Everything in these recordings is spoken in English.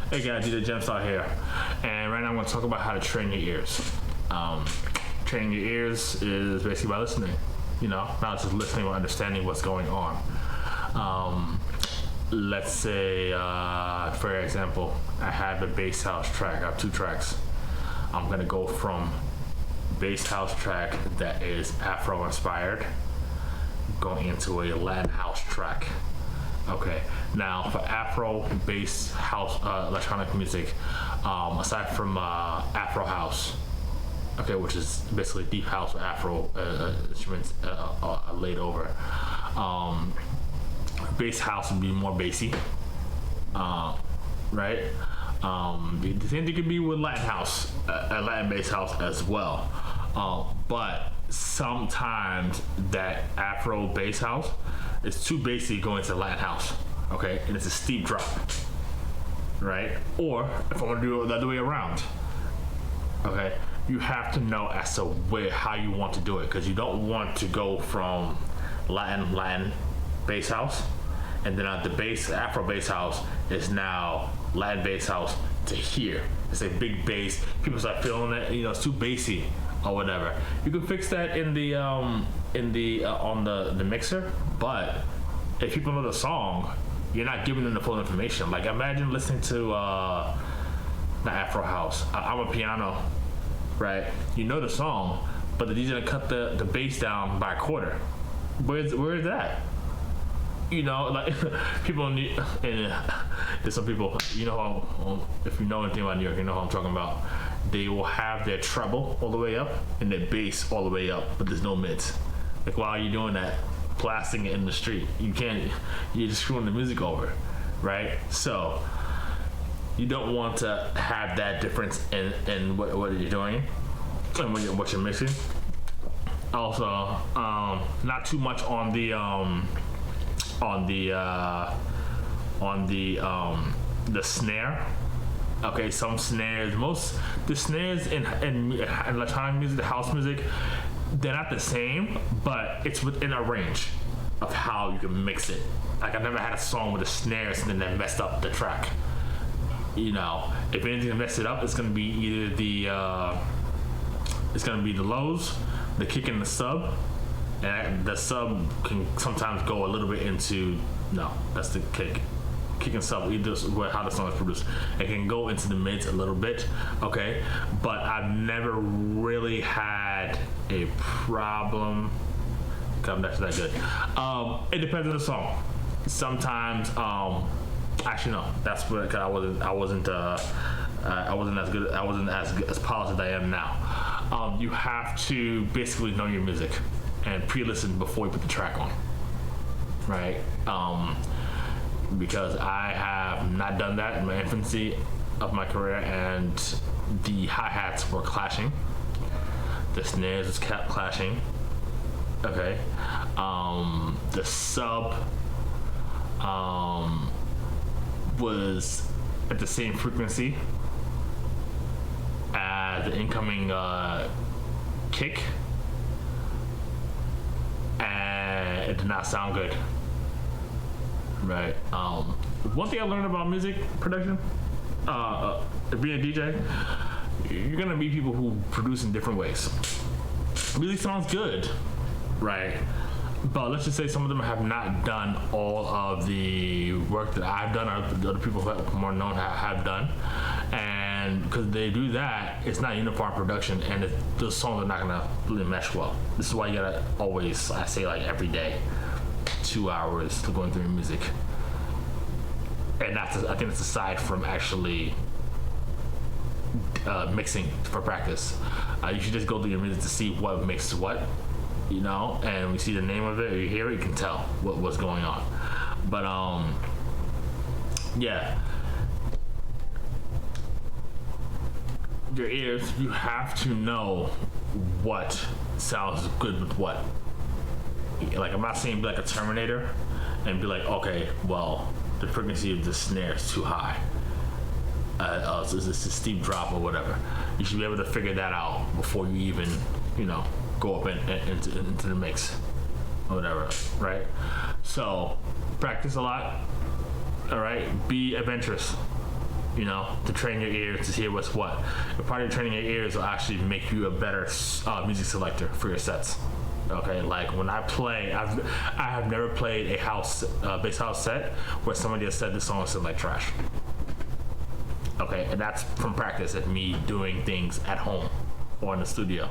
Hey guys, DJGemStar here, and right now I'm going to talk about how to train your ears. Training your ears is basically by listening, not just listening but understanding what's going on. Let's say, for example, I have a BassHouse track. I have 2 tracks. I'm going to go from BassHouse track that is Afro inspired going into a Latin house track. Okay, now for Afro bass house electronic music, aside from Afro house, okay, which is basically deep house with Afro instruments laid over, bass house would be more bassy, right? The same thing could be with Latin house, Latin bass house as well, but sometimes that Afro bass house is too bassy going to Latin house, okay? And it's a steep drop, right? Or if I want to do it the other way around, okay? You have to know as to how you want to do it, because you don't want to go from Latin bass house, and then the Afro bass house is now Latin bass house to here. It's a big bass. People start feeling it. It's too bassy or whatever. You can fix that on the mixer, but if people know the song, you're not giving them the full information. Like imagine listening to the Afro house. I'm a piano, right? You know the song, but the DJ gonna cut the bass down by a quarter. Where is that? Like people need, and there's some people, if you know anything about New York, you know what I'm talking about. They will have their treble all the way up and their bass all the way up, but there's no mids. Like, why are you doing that? Blasting it in the street. You're just screwing the music over, right? So, you don't want to have that difference in what you're doing and what you're mixing. Also, not too much on the snare. Okay, some snares. The snares in electronic music, the house music, they're not the same, but it's within a range of how you can mix it. Like I've never had a song with the snares and then that messed up the track. If anything messed it up, it's gonna be either the lows, the kick and the sub, and the sub can sometimes go a little bit into that's the kick and sub, either how the song is produced. It can go into the mids a little bit, okay, but I've never really had a problem. I'm not that good. It depends on the song. Sometimes, actually no, that's what I wasn't as good. I wasn't as polished as I am now. You have to basically know your music and pre-listen before you put the track on, right? Because I have not done that in my infancy of my career, and the hi-hats were clashing, the snares was kept clashing, okay? The sub was at the same frequency as the incoming kick, and it did not sound good. Right. One thing I learned about music production, being a DJ, you're gonna meet people who produce in different ways. Music sounds good, right? But let's just say some of them have not done all of the work that I've done, or the other people who are more known have done, and because they do that, it's not uniform production, and those songs are not gonna really mesh well. This is why you gotta always, I say, like every day, 2 hours to going through your music, and I think that's aside from actually mixing for practice. You should just go through your music to see what mixes what, and when you see the name of it or you hear it, you can tell what's going on. But yeah, your ears, you have to know what sounds good with what. Like, I'm not saying be like a Terminator and be like, okay, well, the frequency of the snare is too high. So it's a steep drop or whatever. You should be able to figure that out before you even, go up into the mix or whatever, right? So practice a lot, all right? Be adventurous. to train your ears to hear what's what. But part of training your ears will actually make you a better music selector for your sets. Okay, like when I play, I have never played a bass house set where somebody has said this song sounds like trash. Okay, and that's from practice and me doing things at home or in the studio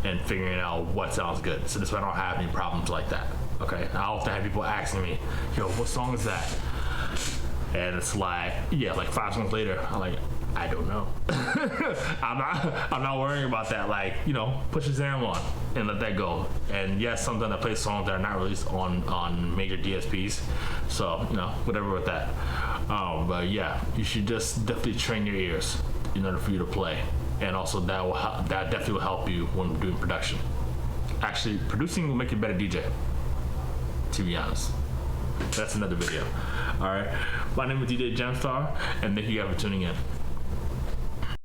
and figuring out what sounds good. So this way I don't have any problems like that. Okay, I often have people asking me, yo, what song is that? And it's like, like 5 songs later, I'm like, I don't know. I'm not worrying about that. Like, put your Shazam on and let that go. And yes, sometimes I play songs that are not released on major DSPs. So, whatever with that. But yeah, you should just definitely train your ears in order for you to play. And also that definitely will help you when doing production. Actually, producing will make you a better DJ, to be honest. That's another video. All right. My name is DJ GemStar, and thank you guys for tuning in.